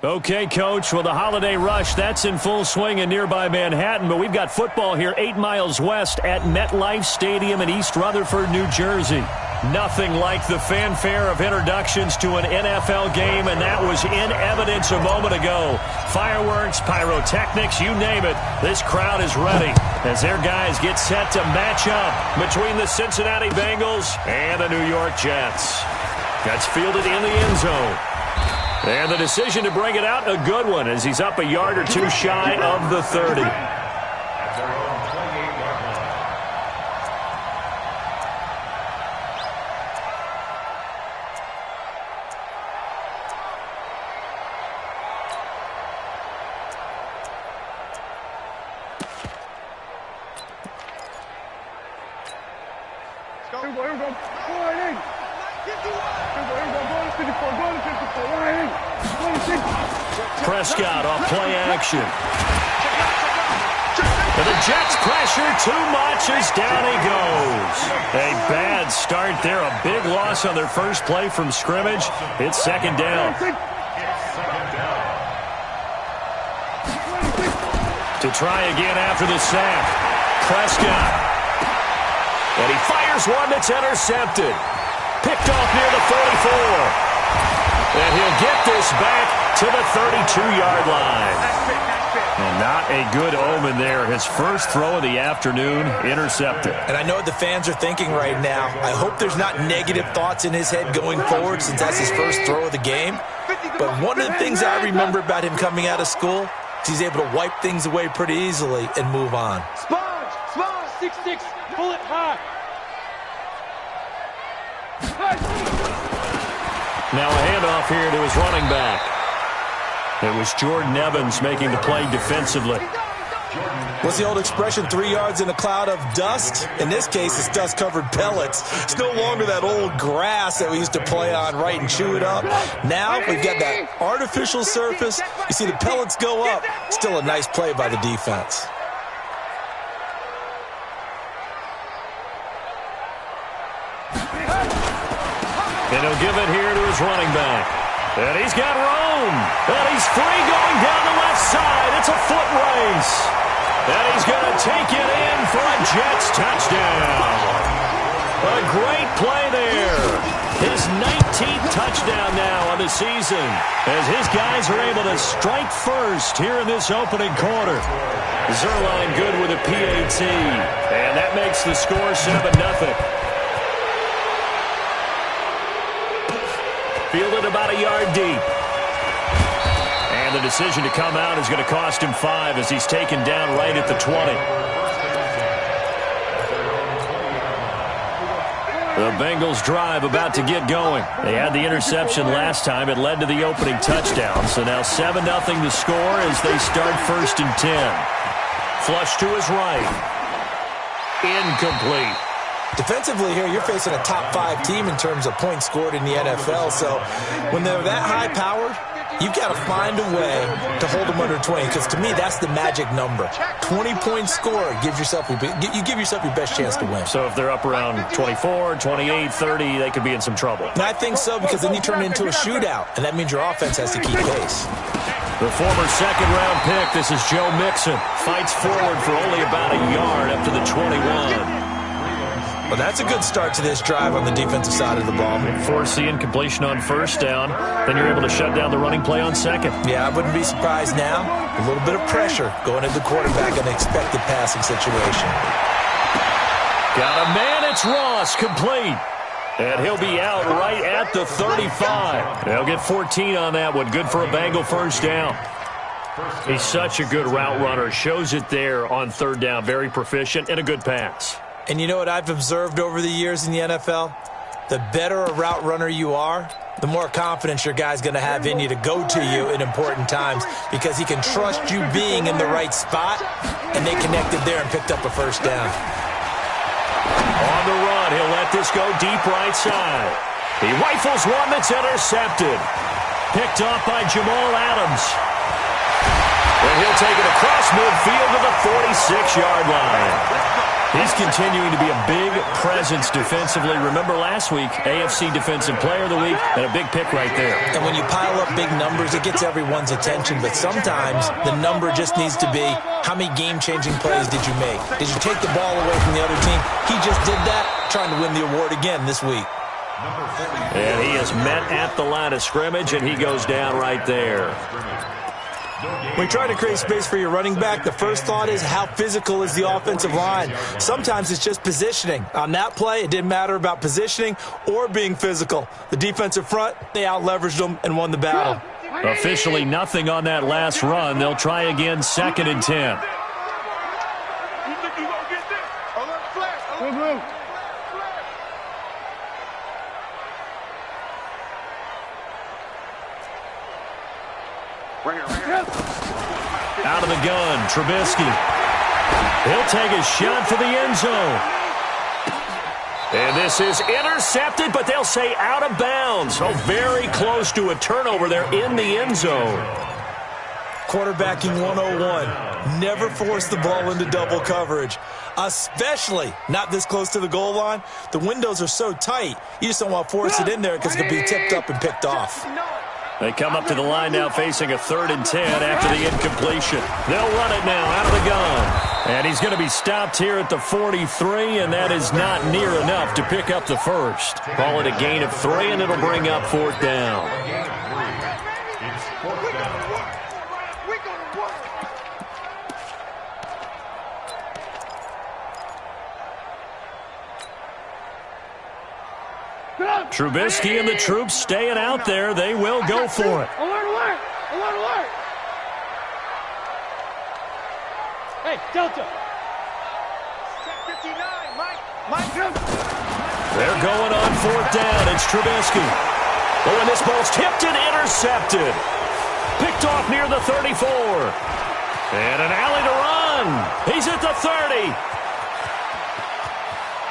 Okay, Coach, well, the holiday rush, that's in full swing in nearby Manhattan, but we've got football here 8 miles west at MetLife Stadium in East Rutherford, New Jersey. Nothing like the fanfare of introductions to an NFL game, and that was in evidence a moment ago. Fireworks, pyrotechnics, you name it. This crowd is ready as their guys get set to match up between the Cincinnati Bengals and the New York Jets. That's fielded in the end zone. And the decision to bring it out, a good one, as he's up a yard or two shy of the 30. Prescott off play action. And the Jets pressure too much as down he goes. A bad start there. A big loss on their first play from scrimmage. It's second down. To try again after the sack. Prescott. And he fires one that's intercepted. Picked off near the 44. And he'll get this back to the 32-yard line. And not a good omen there. His first throw of the afternoon intercepted. And I know what the fans are thinking right now. I hope there's not negative thoughts in his head going forward since that's his first throw of the game. But one of the things I remember about him coming out of school is he's able to wipe things away pretty easily and move on. Sponge, 6'6", pull it high. Now a handoff here to his running back. It was Jordan Evans making the play defensively. What's the old expression, 3 yards in a cloud of dust? In this case, it's dust-covered pellets. It's no longer that old grass that we used to play on, right, and chew it up. Now we've got that artificial surface. You see the pellets go up. Still a nice play by the defense. And he'll give it here to his running back. And he's got room. And he's free going down the left side. It's a foot race. And he's going to take it in for a Jets touchdown. A great play there. His 19th touchdown now on the season as his guys are able to strike first here in this opening quarter. Zerline good with a PAT. And that makes the score 7-0. Fielded about a yard deep. And the decision to come out is going to cost him 5 as he's taken down right at the 20. The Bengals drive about to get going. They had the interception last time. It led to the opening touchdown. So now 7-0 the score as they start 1st and 10. Flush to his right. Incomplete. Defensively here, you're facing a top-5 team in terms of points scored in the NFL. So when they're that high-powered, you've got to find a way to hold them under 20. Because to me, that's the magic number. 20-point score gives yourself you give yourself your best chance to win. So if they're up around 24, 28, 30, they could be in some trouble. And I think so, because then you turn it into a shootout, and that means your offense has to keep pace. The former second-round pick, this is Joe Mixon, fights forward for only about a yard up to the 21. Well, that's a good start to this drive on the defensive side of the ball. Force the incompletion on first down. Then you're able to shut down the running play on second. Yeah, I wouldn't be surprised now. A little bit of pressure going into the quarterback in an expected passing situation. Got a man, it's Ross, complete. And he'll be out right at the 35. They'll get 14 on that one. Good for a Bengal first down. He's such a good route runner. Shows it there on third down. Very proficient and a good pass. And you know what I've observed over the years in the NFL? The better a route runner you are, the more confidence your guy's going to have in you to go to you in important times because he can trust you being in the right spot, and they connected there and picked up a first down. On the run, he'll let this go deep right side. He rifles one that's intercepted. Picked off by Jamal Adams. And he'll take it across midfield to the 46-yard line. He's continuing to be a big presence defensively. Remember last week, AFC Defensive Player of the Week, and a big pick right there. And when you pile up big numbers, it gets everyone's attention. But sometimes the number just needs to be, how many game-changing plays did you make? Did you take the ball away from the other team? He just did that, trying to win the award again this week. And he is met at the line of scrimmage, and he goes down right there. When you try to create space for your running back, the first thought is how physical is the offensive line. Sometimes it's just positioning. On that play, it didn't matter about positioning or being physical. The defensive front, they out-leveraged them and won the battle. Officially nothing on that last run. They'll try again, 2nd and 10. Out of the gun, Trubisky. He'll take a shot for the end zone. And this is intercepted, but they'll say out of bounds. So very close to a turnover there in the end zone. Quarterbacking 101. Never force the ball into double coverage, especially not this close to the goal line. The windows are so tight, you just don't want to force it in there because it could be tipped up and picked off. They come up to the line now facing a 3rd and 10 after the incompletion. They'll run it now out of the gun. And he's going to be stopped here at the 43, and that is not near enough to pick up the first. Call it a gain of 3, and it'll bring up 4th down. Trubisky and the troops staying out there. They will go for it. Alert! Hey, Delta. 59, Mike. They're going on 4th down. It's Trubisky. Oh, and this ball's tipped and intercepted. Picked off near the 34. And an alley to run. He's at the 30.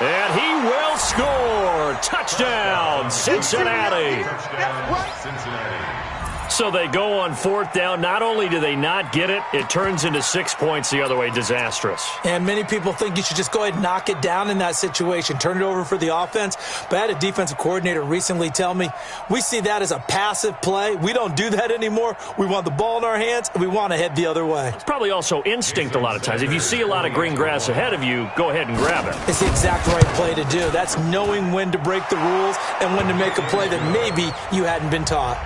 And he will score. Touchdown, Cincinnati. So they go on 4th down. Not only do they not get it, it turns into 6 points the other way. Disastrous. And many people think you should just go ahead and knock it down in that situation. Turn it over for the offense. But I had a defensive coordinator recently tell me, we see that as a passive play. We don't do that anymore. We want the ball in our hands, and we want to head the other way. It's probably also instinct a lot of times. If you see a lot of green grass ahead of you, go ahead and grab it. It's the exact right play to do. That's knowing when to break the rules and when to make a play that maybe you hadn't been taught.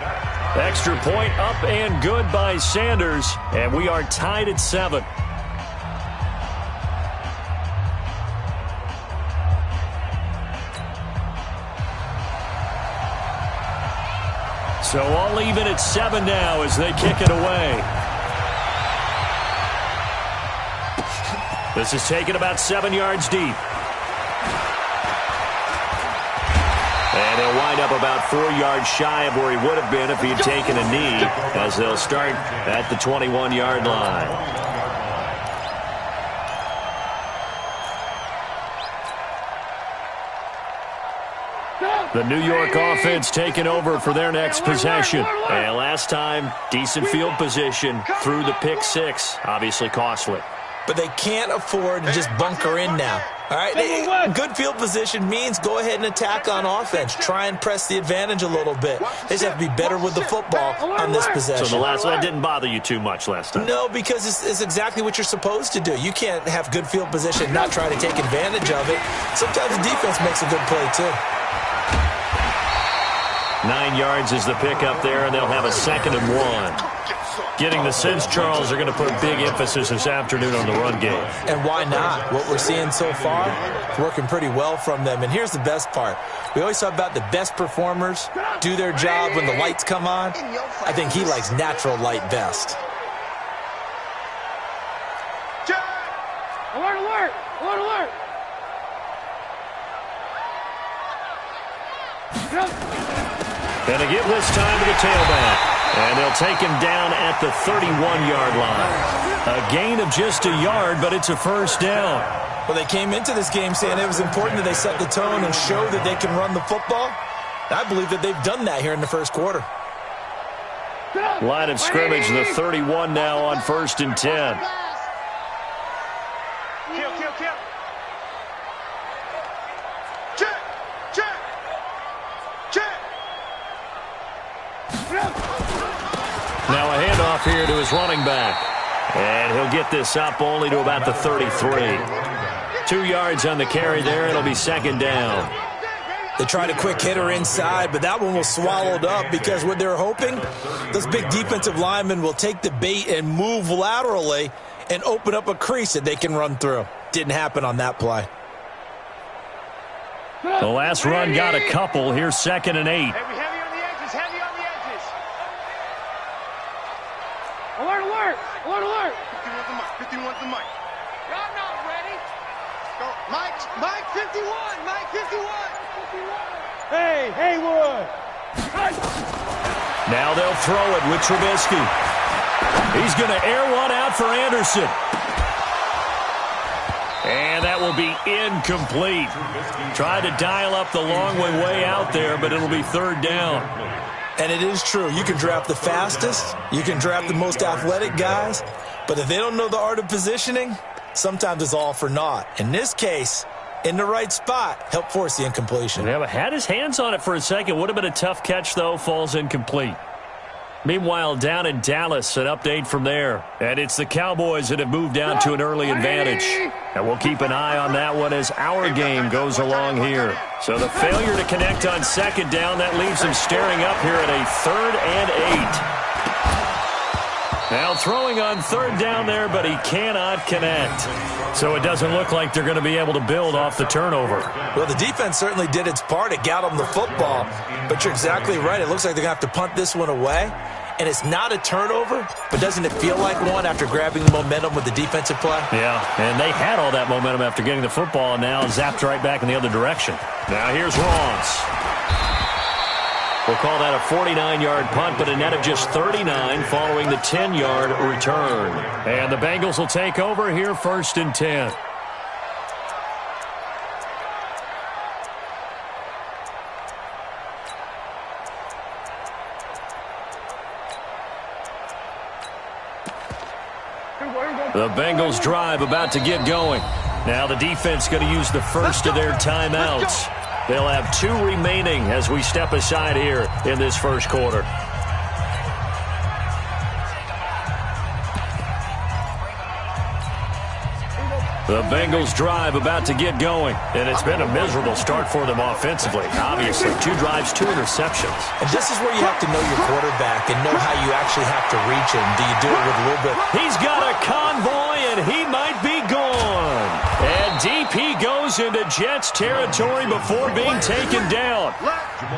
Extra point up and good by Sanders, and we are tied at 7. So all even at 7 now as they kick it away. This is taken about 7 yards deep. And he'll wind up about 4 yards shy of where he would have been if he'd taken a knee, as they'll start at the 21-yard line. The New York offense taking over for their next possession. And last time, decent field position through the pick 6, obviously costly. But they can't afford to just bunker in now. All right, good field position means go ahead and attack on offense. Try and press the advantage a little bit. They just have to be better with the football on this possession. So the last one didn't bother you too much last time? No, because it's exactly what you're supposed to do. You can't have good field position and not try to take advantage of it. Sometimes the defense makes a good play, too. 9 yards is the pickup there, and they'll have a 2nd and 1. Getting the sense, Charles, they're going to put big emphasis this afternoon on the run game. And why not? What we're seeing so far is working pretty well from them. And here's the best part. We always talk about the best performers do their job when the lights come on. I think he likes natural light best. Alert, alert! Alert, alert! And they give this time to the tailback. And they'll take him down at the 31-yard line. A gain of just a yard, but it's a first down. Well, they came into this game saying it was important that they set the tone and show that they can run the football. I believe that they've done that here in the first quarter. Line of scrimmage, the 31 now on 1st and 10. Now a handoff here to his running back. And he'll get this up only to about the 33. 2 yards on the carry there. It'll be second down. They tried a quick hitter inside, but that one was swallowed up because what they're hoping, those big defensive linemen will take the bait and move laterally and open up a crease that they can run through. Didn't happen on that play. The last run got a couple. Here's 2nd and 8. Heavy on the edges, heavy on the edges. Alert, alert, alert, alert. 51's the mic. I'm not ready. Go. Mike 51, Mike 51. Hey, Haywood. Now they'll throw it with Trubisky. He's going to air one out for Anderson. And that will be incomplete. Tried to dial up the long way out there, but it'll be 3rd down. And it is true. You can draft the fastest. You can draft the most athletic guys. But if they don't know the art of positioning, sometimes it's all for naught. In this case, in the right spot, help force the incompletion. Yeah, but had his hands on it for a second. Would have been a tough catch, though. Falls incomplete. Meanwhile, down in Dallas, an update from there. And it's the Cowboys that have moved down to an early advantage. And we'll keep an eye on that one as our game goes along here. So the failure to connect on 2nd down, that leaves them staring up here at a 3rd and 8. Now throwing on 3rd down there, but he cannot connect. So it doesn't look like they're going to be able to build off the turnover. Well, the defense certainly did its part. It got them the football. But you're exactly right. It looks like they're going to have to punt this one away. And it's not a turnover, but doesn't it feel like one after grabbing the momentum with the defensive play? Yeah, and they had all that momentum after getting the football, and now zapped right back in the other direction. Now here's Ross. We'll call that a 49-yard punt, but a net of just 39 following the 10-yard return. And the Bengals will take over here 1st and 10. The Bengals drive about to get going. Now the defense going to use the first of their timeouts. They'll have 2 remaining as we step aside here in this first quarter. The Bengals drive about to get going, and it's been a miserable start for them offensively. Obviously, 2 drives, 2 interceptions. And this is where you have to know your quarterback and know how you actually have to reach him. Do you do it with a little bit? He's got a convoy, and he might be gone. And deep he goes into Jets territory before being taken down.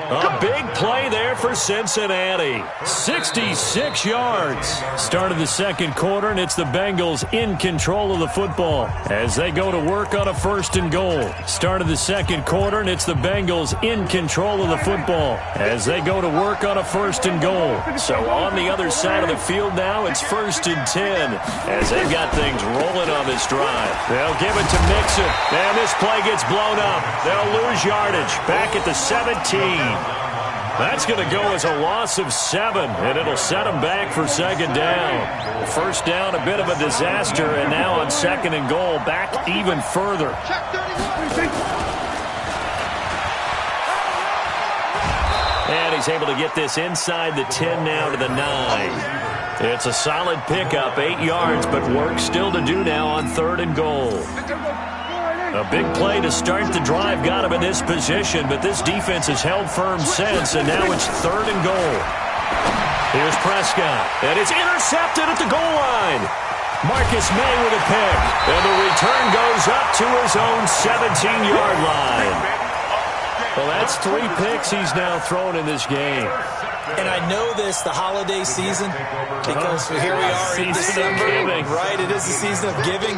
A big play there for Cincinnati. 66 yards. Start of the second quarter, and it's the Bengals in control of the football as they go to work on a 1st and goal. Start of the second quarter, and it's the Bengals in control of the football as they go to work on a 1st and goal. So on the other side of the field now, it's 1st and 10 as they've got things rolling on this drive. They'll give it to Mixon, and this play gets blown up. They'll lose yardage back at the 17. That's going to go as a loss of 7, and it'll set them back for 2nd down. 1st down, a bit of a disaster, and now on 2nd and goal, back even further. And he's able to get this inside the 10 now to the 9. It's a solid pickup, 8 yards, but work still to do now on 3rd and goal. A big play to start the drive got him in this position, but this defense has held firm since, and now it's 3rd and goal. Here's Prescott, and it's intercepted at the goal line. Marcus May with a pick, and the return goes up to his own 17-yard line. Well, that's 3 picks he's now thrown in this game. And I know this, the holiday season, because here we are in December, right? It is the season of giving.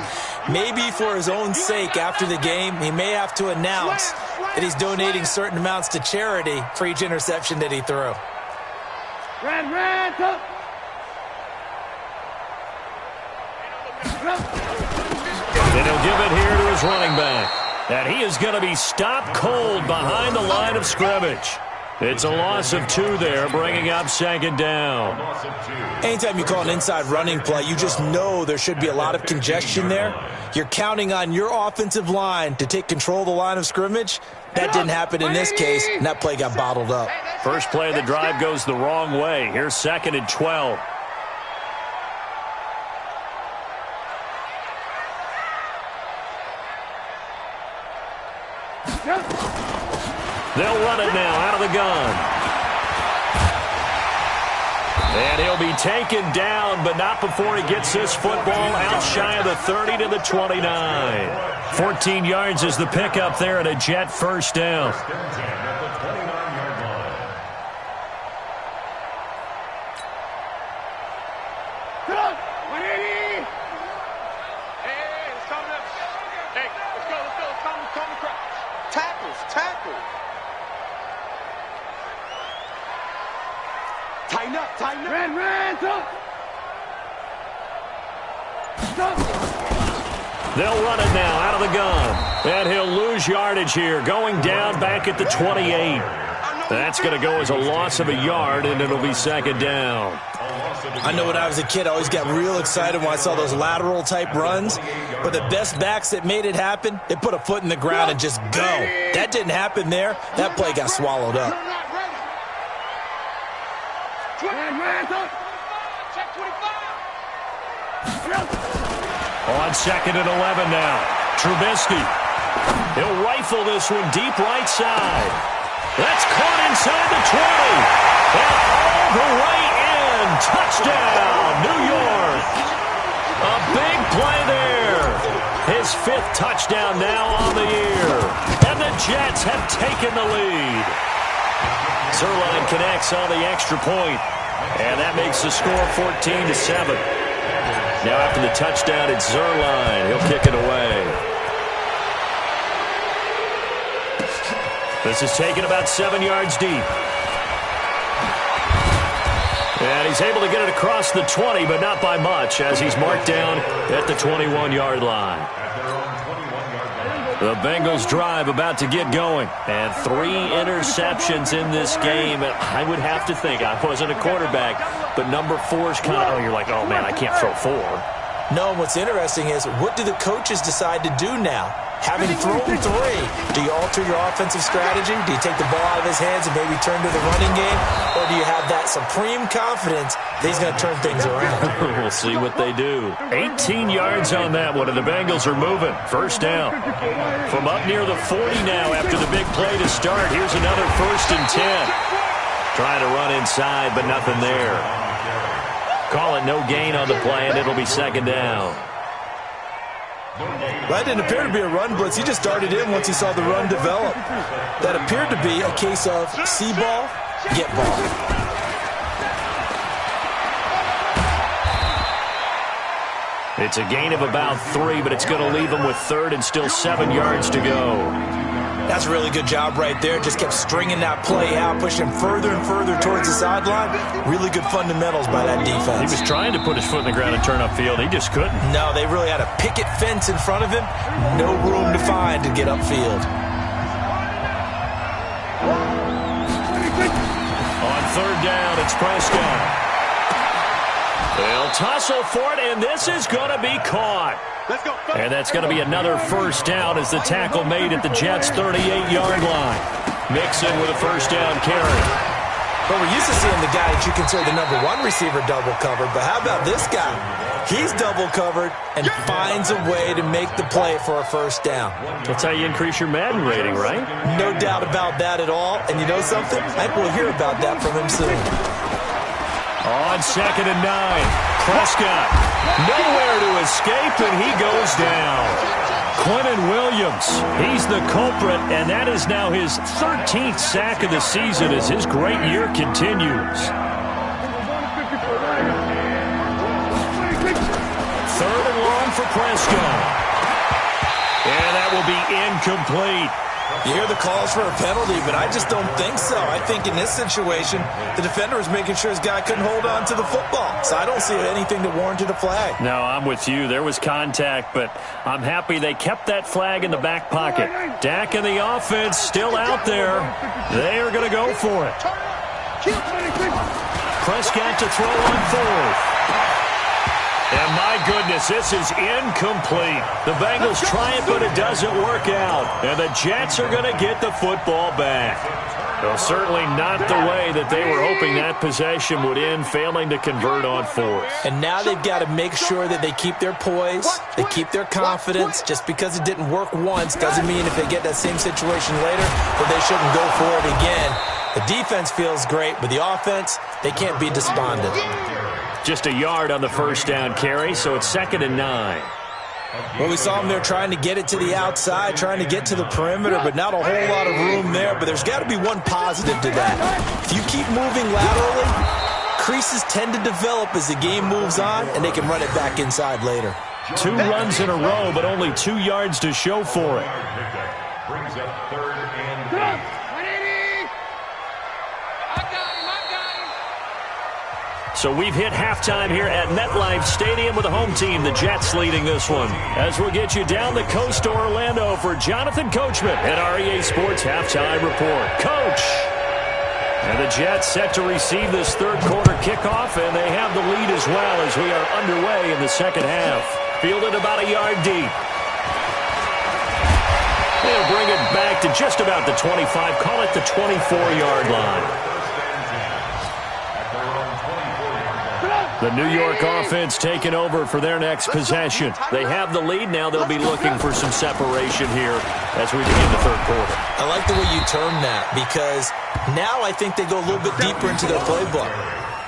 Maybe for his own sake after the game, he may have to announce that he's donating certain amounts to charity for each interception that he threw. And he'll give it here to his running back. And he is going to be stopped cold behind the line of scrimmage. It's a loss of 2 there, bringing up 2nd down. Anytime you call an inside running play, you just know there should be a lot of congestion there. You're counting on your offensive line to take control of the line of scrimmage. That didn't happen in this case, and that play got bottled up. First play of the drive goes the wrong way. Here's 2nd and 12. They'll run it now out of the gun. And he'll be taken down, but not before he gets this football out shy of the 30 to the 29. 14 yards is the pickup there and a Jet first down. Tighten up. Ran, stop. They'll run it now out of the gun. And he'll lose yardage here, going down back at the 28. That's going to go as a loss of a yard, and it'll be 2nd down. I know when I was a kid, I always got real excited when I saw those lateral-type runs. But the best backs that made it happen, they put a foot in the ground and just go. That didn't happen there. That play got swallowed up. On 2nd and 11 now. Trubisky. He'll rifle this one deep right side. That's caught inside the 20. And all the way in. Touchdown, New York. A big play there. His 5th touchdown now on the year. And the Jets have taken the lead. Zerline connects on the extra point. And that makes the score 14-7. Now after the touchdown, it's Zerline. He'll kick it away. This is taken about 7 yards deep. And he's able to get it across the 20, but not by much, as he's marked down at the 21-yard line. The Bengals drive about to get going. And 3 interceptions in this game. I would have to think, I wasn't a quarterback, but number 4 is kind of, you're like, oh, man, I can't throw 4. No, what's interesting is, what do the coaches decide to do now? Having thrown 3, do you alter your offensive strategy? Do you take the ball out of his hands and maybe turn to the running game? Or do you have that supreme confidence that he's going to turn things around? We'll see what they do. 18 yards on that one, and the Bengals are moving. First down. From up near the 40 now after the big play to start. Here's another 1st and 10. Trying to run inside, but nothing there. Call it no gain on the play, and it'll be 2nd down. That didn't appear to be a run blitz. He just darted in once he saw the run develop. That appeared to be a case of see ball, get ball. It's a gain of about 3, but it's going to leave him with 3rd and still 7 yards to go. That's a really good job right there. Just kept stringing that play out, pushing him further and further towards the sideline. Really good fundamentals by that defense. He was trying to put his foot in the ground and turn upfield. He just couldn't. No, they really had a picket fence in front of him. No room to find to get upfield. On 3rd down, it's Prescott. They'll tussle for it, and this is going to be caught. And that's going to be another first down as the tackle made at the Jets' 38-yard line. Mixon with a first down carry. Well, we're used to seeing the guy that you consider the number 1 receiver double covered, but how about this guy? He's double covered and finds a way to make the play for a first down. That's how you increase your Madden rating, right? No doubt about that at all. And you know something? I think we'll hear about that from him soon. On 2nd and 9, Prescott nowhere to escape, and he goes down. Quentin Williams, he's the culprit, and that is now his 13th sack of the season as his great year continues. 3rd and long for Prescott. And that will be incomplete. You hear the calls for a penalty, but I just don't think so. I think in this situation, the defender was making sure his guy couldn't hold on to the football. So I don't see anything that warranted a flag. No, I'm with you. There was contact, but I'm happy they kept that flag in the back pocket. Dak and the offense still out there. They are going to go for it. Prescott to throw on 4th. And my goodness, this is incomplete. The Bengals try it, but it doesn't work out. And the Jets are going to get the football back. Well, certainly not the way that they were hoping that possession would end, failing to convert on fourth. And now they've got to make sure that they keep their poise, they keep their confidence. Just because it didn't work once doesn't mean if they get that same situation later that they shouldn't go for it again. The defense feels great, but the offense, they can't be despondent. Just a yard on the first down carry, so it's 2nd and 9. Well, we saw them there trying to get it to the outside, trying to get to the perimeter, but not a whole lot of room there. But there's got to be one positive to that. If you keep moving laterally, creases tend to develop as the game moves on, and they can run it back inside later. 2 runs in a row, but only 2 yards to show for it. Brings up 3rd and 8. So we've hit halftime here at MetLife Stadium with the home team, the Jets, leading this one. As we'll get you down the coast to Orlando for Jonathan Coachman at our EA Sports Halftime Report. Coach! And the Jets set to receive this third-quarter kickoff, and they have the lead as well as we are underway in the second half. Fielded about a yard deep. They'll bring it back to just about the 25, call it the 24-yard line. The New York offense taking over for their next possession. They have the lead. Now they'll be looking for some separation here as we begin the third quarter. I like the way you termed that because now I think they go a little bit deeper into their playbook.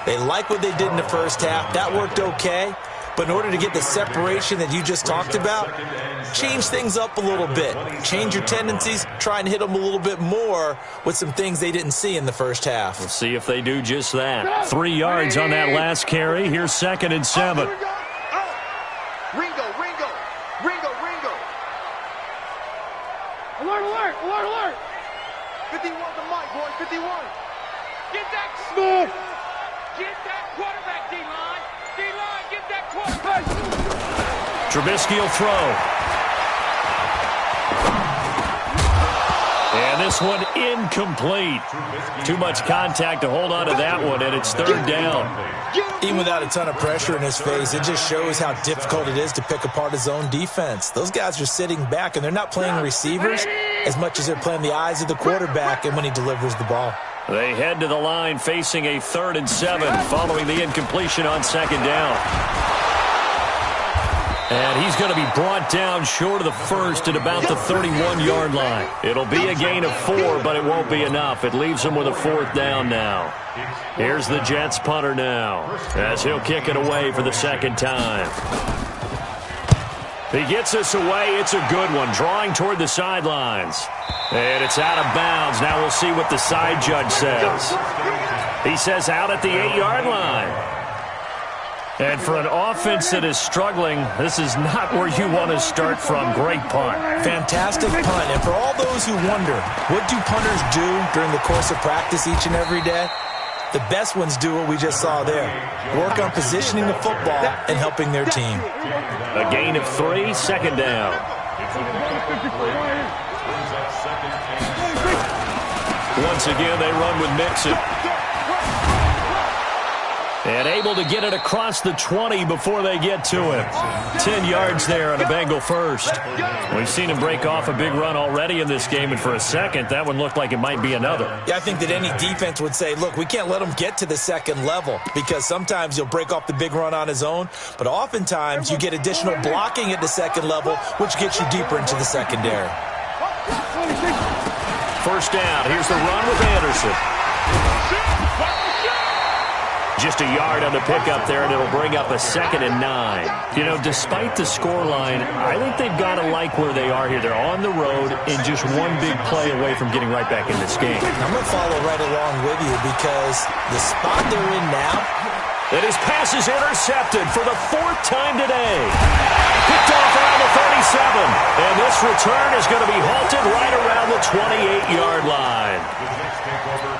They like what they did in the first half. That worked okay. But in order to get the separation that you just talked about, change things up a little bit. Change your tendencies. Try and hit them a little bit more with some things they didn't see in the first half. We'll see if they do just that. 3 yards on that last carry. Here's 2nd and 7. Ringo. Alert. 51 the mic, boy. 51. Get that Smith. Get that quarterback, D-line. D-line, get that quarterback. Trubisky will throw. And this one incomplete. Too much contact to hold on to that one, and it's 3rd down. Even without a ton of pressure in his face, it just shows how difficult it is to pick apart his own defense. Those guys are sitting back, and they're not playing receivers as much as they're playing the eyes of the quarterback and when he delivers the ball. They head to the line facing a 3rd and 7 following the incompletion on 2nd down. And he's going to be brought down short of the first at about the 31-yard line. It'll be a gain of 4, but it won't be enough. It leaves him with a 4th down now. Here's the Jets punter now as he'll kick it away for the 2nd time. He gets us away. It's a good one, drawing toward the sidelines. And it's out of bounds. Now we'll see what the side judge says. He says out at the 8-yard line. And for an offense that is struggling, this is not where you want to start from. Great punt. Fantastic punt. And for all those who wonder, what do punters do during the course of practice each and every day? The best ones do what we just saw there. Work on positioning the football and helping their team. A gain of 3, 2nd down. Once again, they run with Mixon. And able to get it across the 20 before they get to him. 10 yards there on a Bengal first. We've seen him break off a big run already in this game, and for a second, that one looked like it might be another. Yeah, I think that any defense would say, look, we can't let him get to the 2nd level because sometimes he'll break off the big run on his own, but oftentimes you get additional blocking at the 2nd level, which gets you deeper into the secondary. First down. Here's the run with Anderson. Just a yard on the pickup there, and it'll bring up a 2nd and 9. You know, despite the scoreline, I think they've got to like where they are here. They're on the road and just one big play away from getting right back in this game. I'm going to follow right along with you because the spot they're in now. And his pass is intercepted for the 4th time today. Picked off around the 37. And this return is going to be halted right around the 28-yard line.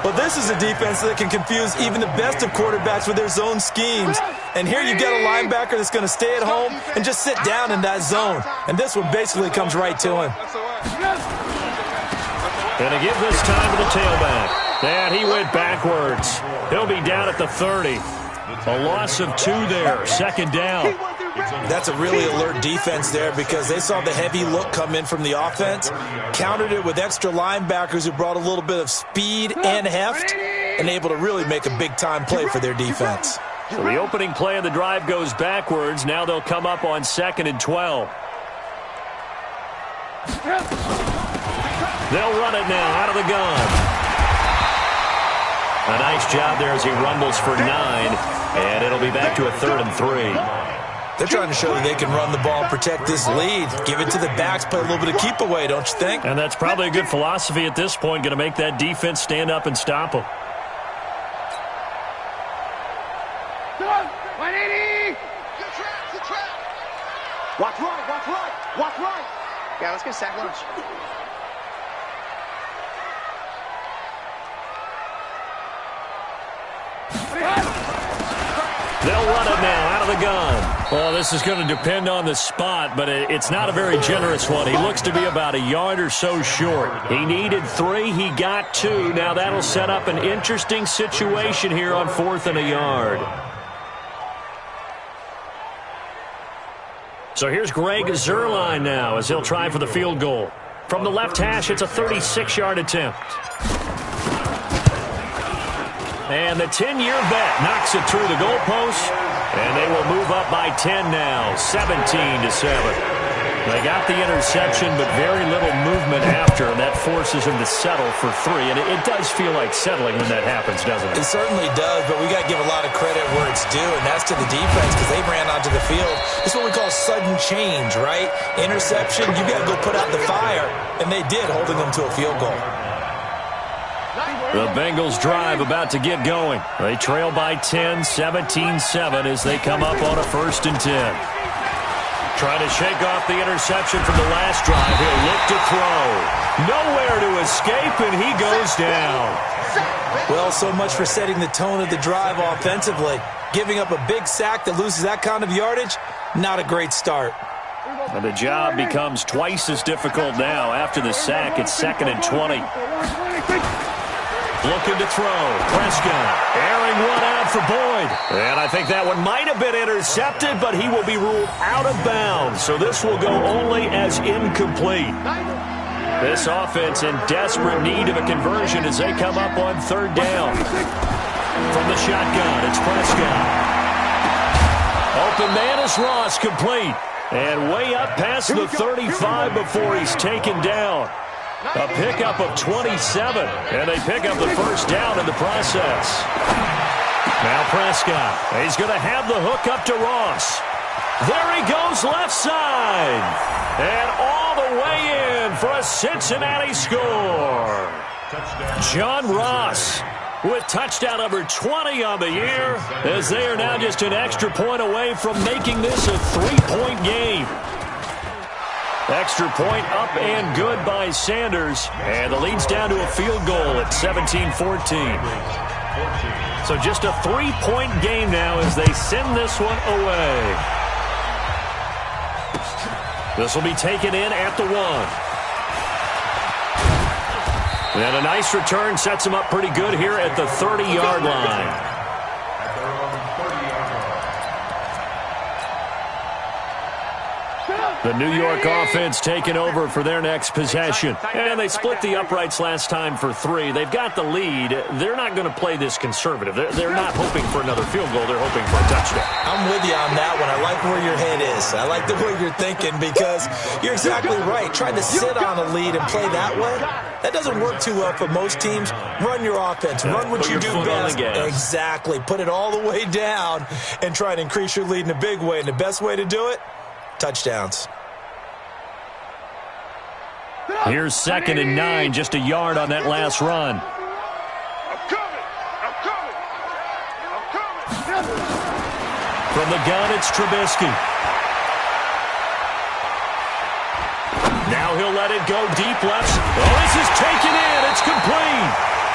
But this is a defense that can confuse even the best of quarterbacks with their zone schemes. And here you've got a linebacker that's going to stay at home and just sit down in that zone. And this one basically comes right to him. Going to give this time to the tailback. And he went backwards. He'll be down at the 30. A loss of 2 there. 2nd down. That's a really alert defense there because they saw the heavy look come in from the offense, countered it with extra linebackers who brought a little bit of speed and heft, and able to really make a big-time play for their defense. So the opening play of the drive goes backwards. Now they'll come up on 2nd and 12. They'll run it now out of the gun. A nice job there as he rumbles for 9, and it'll be back to a 3rd and 3. They're trying to show that they can run the ball and protect this lead. Give it to the backs, play a little bit of keep away, don't you think? And that's probably a good philosophy at this point, going to make that defense stand up and stop them. 180! Good trap, good trap. Watch right, watch right, watch right. Yeah, let's get sack lunch. They'll run it now out of the gun. Well, this is going to depend on the spot, but it's not a very generous one. He looks to be about a yard or so short. He needed 3. He got 2. Now that'll set up an interesting situation here on 4th and a yard. So here's Greg Zuerlein now as he'll try for the field goal. From the left hash, it's a 36-yard attempt. And the 10-year vet knocks it through the goalpost, and they will move up by 10 now, 17-7. They got the interception, but very little movement after, and that forces him to settle for 3. And it does feel like settling when that happens, doesn't it? It certainly does, but we got to give a lot of credit where it's due, and that's to the defense because they ran onto the field. This is what we call sudden change, right? Interception, you got to go put out the fire, and they did, holding them to a field goal. The Bengals drive about to get going. They trail by 10, 17-7 as they come up on a 1st and 10. Trying to shake off the interception from the last drive. He'll look to throw. Nowhere to escape, and he goes down. Well, so much for setting the tone of the drive offensively. Giving up a big sack that loses that kind of yardage, not a great start. And the job becomes twice as difficult now. After the sack, it's 2nd and 20. Looking to throw. Prescott airing one out for Boyd. And I think that one might have been intercepted, but he will be ruled out of bounds. So this will go only as incomplete. This offense in desperate need of a conversion as they come up on 3rd down. From the shotgun, it's Prescott. Open man is Ross, complete. And way up past the 35 before he's taken down. A pickup of 27, and they pick up the 1st down in the process. Now Prescott, he's going to have the hook up to Ross. There he goes left side. And all the way in for a Cincinnati score. John Ross with touchdown number 20 on the year, as they are now just an extra point away from making this a 3-point game. Extra point up and good by Sanders. And the lead's down to a field goal at 17-14. So just a 3-point game now as they send this one away. This will be taken in at the 1. And a nice return sets him up pretty good here at the 30-yard line. The New York offense taking over for their next possession. And they split the uprights last time for 3. They've got the lead. They're not going to play this conservative. They're not hoping for another field goal. They're hoping for a touchdown. I'm with you on that one. I like where your head is. I like the way you're thinking because you're exactly right. Trying to sit on a lead and play that way, that doesn't work too well for most teams. Run your offense. Run what you do best. Exactly. Put it all the way down and try to increase your lead in a big way. And the best way to do it, touchdowns. Here's 2nd and 9, just a yard on that last run. I'm coming. From the gun, it's Trubisky. Now he'll let it go deep left. Oh, this is taken in. It's complete.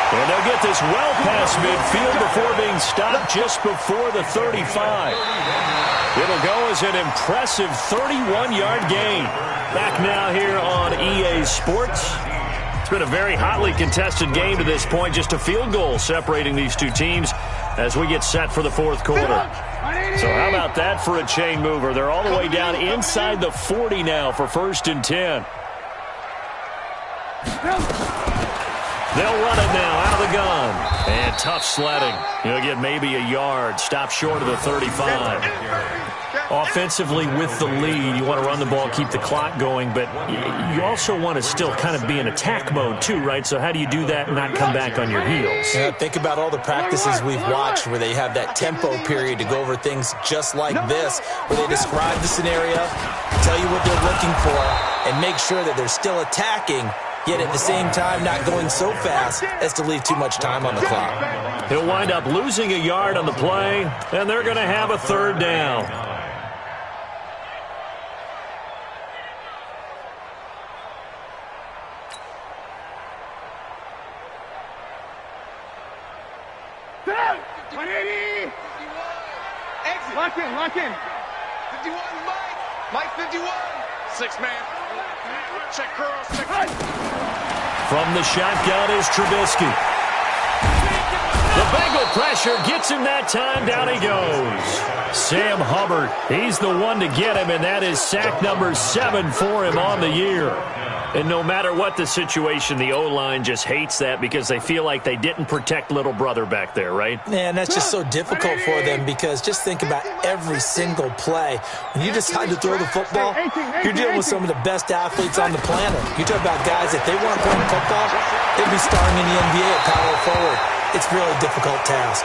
And they'll get this well past midfield before being stopped just before the 35. It'll go as an impressive 31-yard gain. Back now here on EA Sports. It's been a very hotly contested game to this point. Just a field goal separating these two teams. as we get set for the fourth quarter. So how about that for a chain mover? They're all the way down inside the 40 now for 1st and 10. They'll run it now out of the gun. And tough sledding. He'll get maybe a yard. Stop short of the 35. Offensively with the lead, you want to run the ball, keep the clock going, but you also want to still kind of be in attack mode too, right? So how do you do that and not come back on your heels? Yeah, think about all the practices we've watched where they have that tempo period to go over things just like this, where they describe the scenario, tell you what they're looking for, and make sure that they're still attacking, yet at the same time not going so fast as to leave too much time on the clock. He'll wind up losing a yard on the play, and they're going to have a 3rd down. Lock in. 51, Mike 51. 6-man. Check curls. From the shotgun is Trubisky. The Bengal pressure gets him that time. Down he goes. Sam Hubbard, he's the one to get him, and that is sack number 7 for him on the year. And no matter what the situation, the O-line just hates that because they feel like they didn't protect little brother back there, right? Man, that's just so difficult for them because just think about every single play. When you decide to throw the football, you're dealing with some of the best athletes on the planet. You talk about guys, if they weren't playing football, they'd be starring in the NBA at power forward. It's a really difficult task.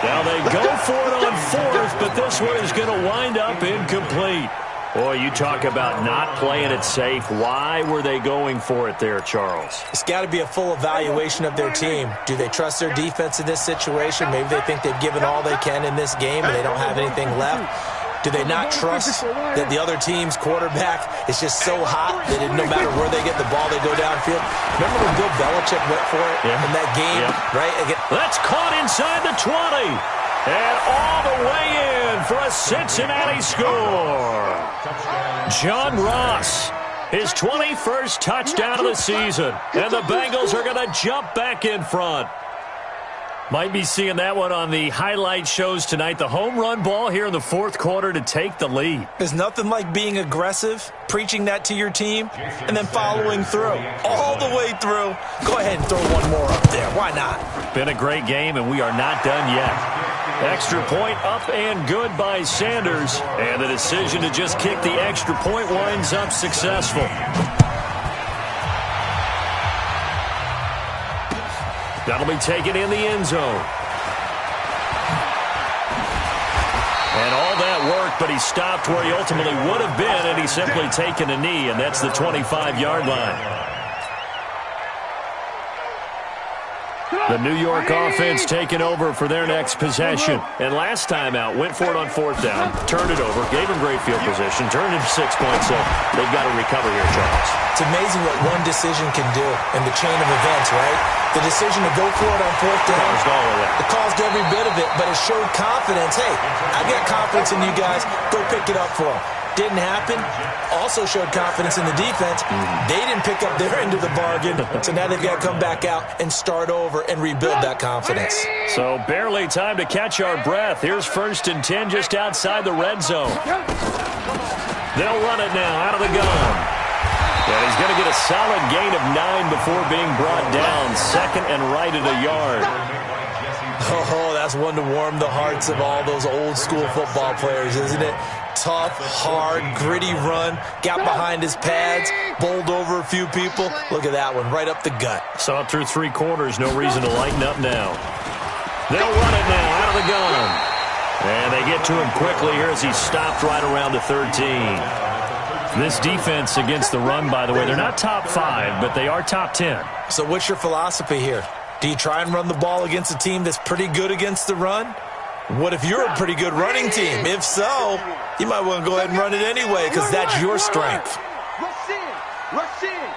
Now they go for it on 4th, but this one is going to wind up incomplete. Boy, you talk about not playing it safe. Why were they going for it there, Charles? It's got to be a full evaluation of their team. Do they trust their defense in this situation? Maybe they think they've given all they can in this game and they don't have anything left. Do they not trust that the other team's quarterback is just so hot that no matter where they get the ball, they go downfield? Remember when Bill Belichick went for it in that game, right? Again, that's caught inside the 20. And all the way in for a Cincinnati score. John Ross, his 21st touchdown of the season. And the Bengals are going to jump back in front. Might be seeing that one on the highlight shows tonight. The home run ball here in the 4th quarter to take the lead. There's nothing like being aggressive, preaching that to your team, and then following through. All the way through. Go ahead and throw one more up there. Why not? Been a great game, and we are not done yet. Extra point up and good by Sanders. And the decision to just kick the extra point winds up successful. That'll be taken in the end zone. And all that work, but he stopped where he ultimately would have been, and he's simply taken a knee, and that's the 25-yard line. The New York offense taking over for their next possession. And last time out, went for it on 4th down, turned it over, gave him great field position, turned it 6 points, so they've got to recover here, Charles. It's amazing what one decision can do in the chain of events, right? The decision to go for it on 4th down, it caused every bit of it, but it showed confidence. Hey, I got confidence in you guys. Go pick it up for them. Didn't happen. Also showed confidence in the defense. They didn't pick up their end of the bargain, so now they've got to come back out and start over and rebuild that confidence. So barely time to catch our breath. Here's 1st and 10 just outside the red zone. They'll run it now out of the gun. And he's going to get a solid gain of 9 before being brought down. 2nd and right at a yard. Oh, that's one to warm the hearts of all those old school football players, isn't it? Tough, hard, gritty run, got behind his pads, bowled over a few people. Look at that one, right up the gut. Saw it through 3 quarters, no reason to lighten up now. They'll run it now out of the gun. And they get to him quickly here as he stopped right around the 13. This defense against the run, by the way, they're not top 5, but they are top 10. So what's your philosophy here? Do you try and run the ball against a team that's pretty good against the run? What if you're a pretty good running team? If so, you might want to go ahead and run it anyway because that's your strength. Rush in. Rush in.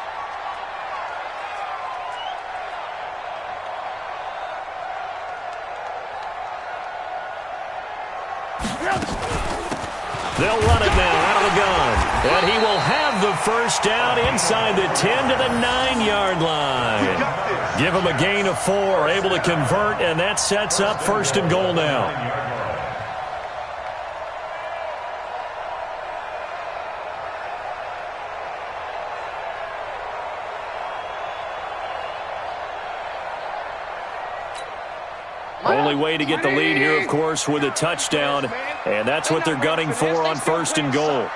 They'll run it now out of the gun. And he will have the 1st down inside the 10 to the 9-yard line. Give them a gain of 4, able to convert, and that sets up 1st and goal now. Only way to get the lead here, of course, with a touchdown, and that's what they're gunning for on 1st and goal.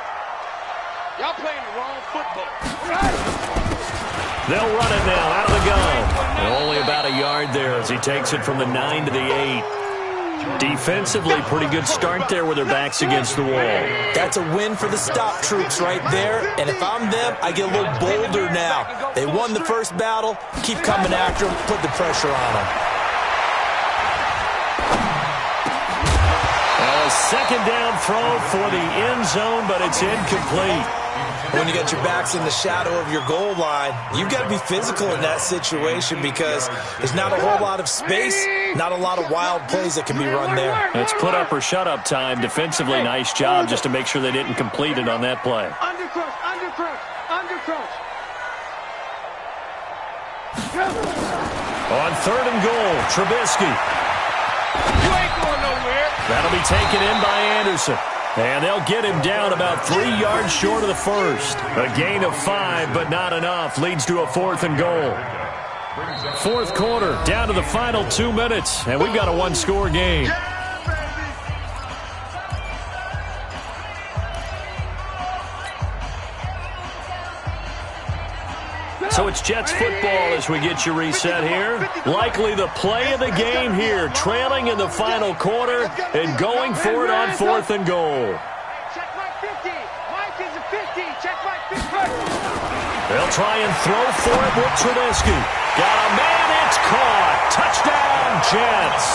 Y'all playing the wrong football. They'll run it now out of the gun. And only about a yard there as he takes it from the 9 to the 8. Defensively, pretty good start there with their backs against the wall. That's a win for the stop troops right there. And if I'm them, I get a little bolder now. They won the first battle. Keep coming after them. Put the pressure on them. A second down throw for the end zone, but it's incomplete. When you got your backs in the shadow of your goal line, you've got to be physical in that situation because there's not a whole lot of space, not a lot of wild plays that can be run there. It's put up or shut up time. Defensively, nice job just to make sure they didn't complete it on that play. Undercrush, undercrush, undercrush. On 3rd and goal, Trubisky. You ain't going nowhere. That'll be taken in by Anderson. And they'll get him down about 3 yards short of the first. A gain of 5, but not enough. Leads to a 4th and goal. 4th quarter, down to the final 2 minutes. And we've got a one-score game. So it's Jets football as we get you reset here. Likely the play of the game here, trailing in the final quarter and going for it on 4th and goal. Check my 50. Mike is a 50. Check my 50. They'll try and throw for it with Trubisky. Got a man, it's caught. Touchdown, Jets.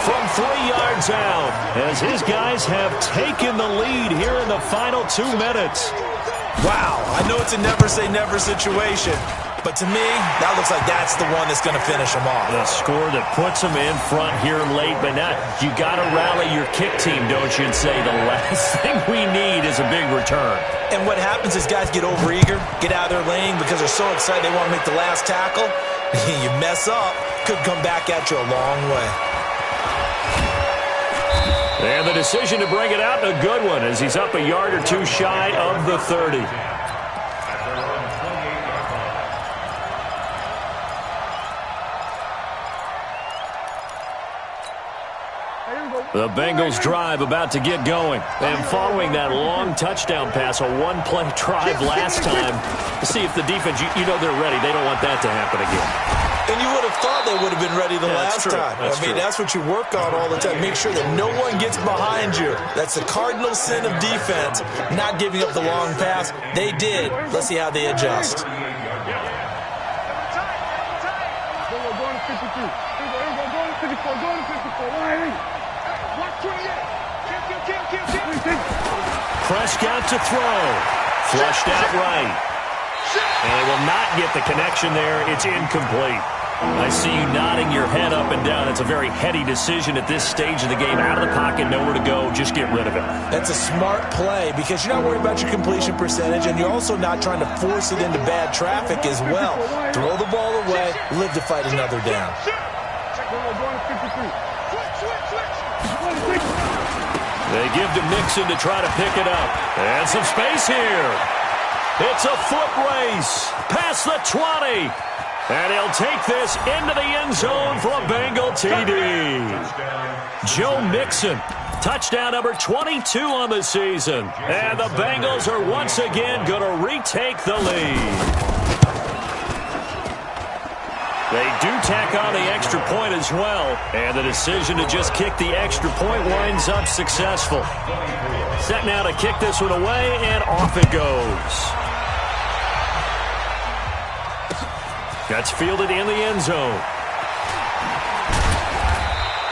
From 3 yards out, as his guys have taken the lead here in the final 2 minutes. Wow, I know it's a never-say-never situation, but to me, that looks like that's the one that's going to finish them off. The score that puts them in front here late, but now you got to rally your kick team, don't you, and say the last thing we need is a big return. And what happens is guys get overeager, get out of their lane because they're so excited they want to make the last tackle. You mess up, could come back at you a long way. And the decision to bring it out, a good one, as he's up a yard or 2 shy of the 30. The Bengals drive about to get going. And following that long touchdown pass, a one-play drive last time, to see if the defense, you know they're ready. They don't want that to happen again. And you would have thought they would have been ready the last time. I mean, that's what you work on all the time. Make sure that no one gets behind you. That's the cardinal sin of defense, not giving up the long pass. They did. Let's see how they adjust. Prescott to throw. Flushed out right. And they will not get the connection there. It's incomplete. I see you nodding your head up and down. It's a very heady decision at this stage of the game. Out of the pocket, nowhere to go. Just get rid of it. That's a smart play because you're not worried about your completion percentage, and you're also not trying to force it into bad traffic as well. Throw the ball away, live to fight another down. They give to Mixon to try to pick it up. And some space here. It's a foot race past the 20. And he'll take this into the end zone for a Bengal TD. Joe Mixon, touchdown number 22 on the season. And the Bengals are once again going to retake the lead. They do tack on the extra point as well. And the decision to just kick the extra point winds up successful. Set now to kick this one away, and off it goes. That's fielded in the end zone.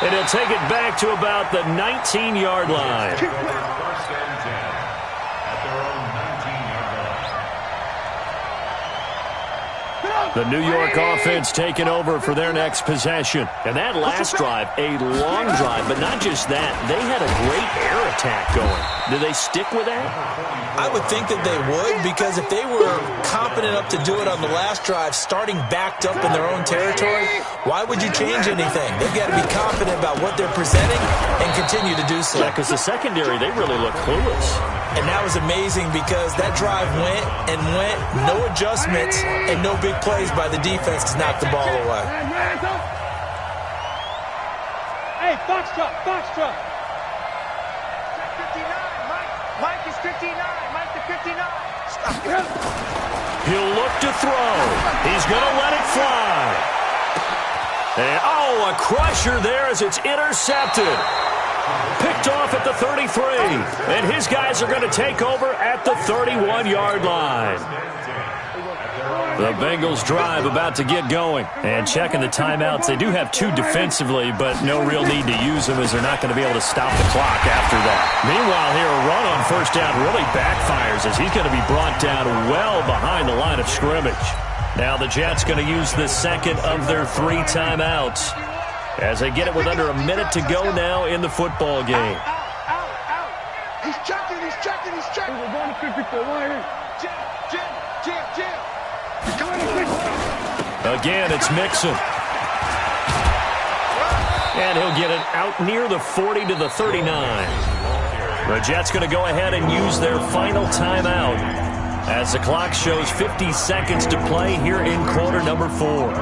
And he'll take it back to about the 19-yard line. First and 10 at their own 19-yard line. The New York offense taking over for their next possession. And that last drive, a long drive, but not just that. They had a great air attack going. Do they stick with that? I would think that they would, because if they were competent enough to do it on the last drive, starting backed up in their own territory, why would you change anything? They've got to be confident about what they're presenting and continue to do so. Yeah, because the secondary, they really look clueless. And that was amazing because that drive went and went, no adjustments and no big plays by the defense to knock the ball away. Hey, box truck, box truck. 59, Mike is 59, Mike to 59. Stop it. He'll look to throw. He's going to let it fly. And, oh, a crusher there as it's intercepted. Picked off at the 33. And his guys are going to take over at the 31-yard line. The Bengals drive about to get going. And checking the timeouts. They do have 2 defensively, but no real need to use them as they're not going to be able to stop the clock after that. Meanwhile, here, a run on first down really backfires as he's going to be brought down well behind the line of scrimmage. Now the Jets going to use the second of their 3 timeouts as they get it with under a minute to go now in the football game. Out. He's checking. We're going to 54. Jim. Again, it's Mixon. And he'll get it out near the 40 to the 39. The Jets going to go ahead and use their final timeout as the clock shows 50 seconds to play here in quarter number 4.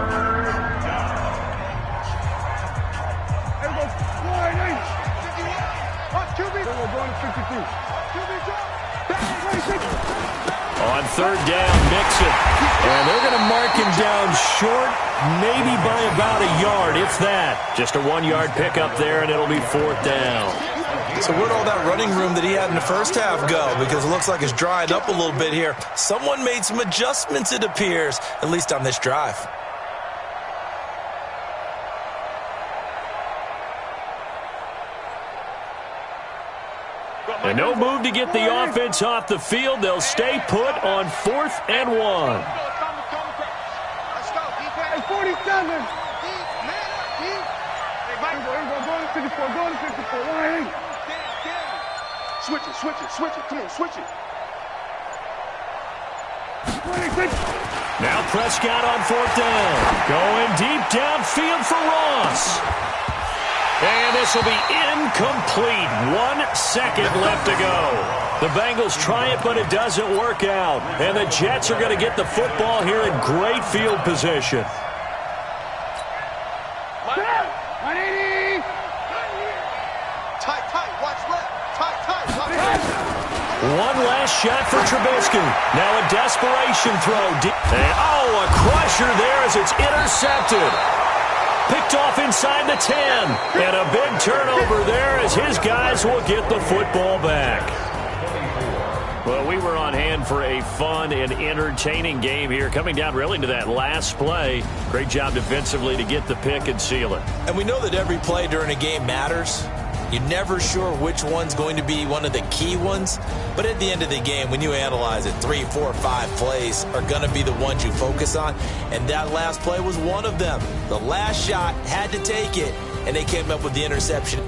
On third down, Mixon. And they're going to mark him down short, maybe by about a yard, if that. Just a 1-yard pickup there, and it'll be 4th down. So where'd all that running room that he had in the first half go? Because it looks like it's dried up a little bit here. Someone made some adjustments, it appears, at least on this drive. And no move to get the offense off the field. They'll stay put on 4th and 1. Let's go, defense. 47. Man up, deep. Hey, Mike. Go to 54. Go to 54. Line. Switch it. Come on, switch it. 26. Now Prescott on 4th down. Going deep downfield for Ross. And this will be incomplete. 1 second left to go. The Bengals try it, but it doesn't work out. And the Jets are going to get the football here in great field position. 180. Tight. Watch left. Tight. Watch left. One last shot for Trubisky. Now a desperation throw. And, a crusher there as it's intercepted. Picked off inside the 10. And a big turnover there as his guys will get the football back. Well, we were on hand for a fun and entertaining game here. Coming down really to that last play. Great job defensively to get the pick and seal it. And we know that every play during a game matters. You're never sure which one's going to be one of the key ones. But at the end of the game, when you analyze it, 3, 4, 5 plays are going to be the ones you focus on. And that last play was one of them. The last shot had to take it, and they came up with the interception.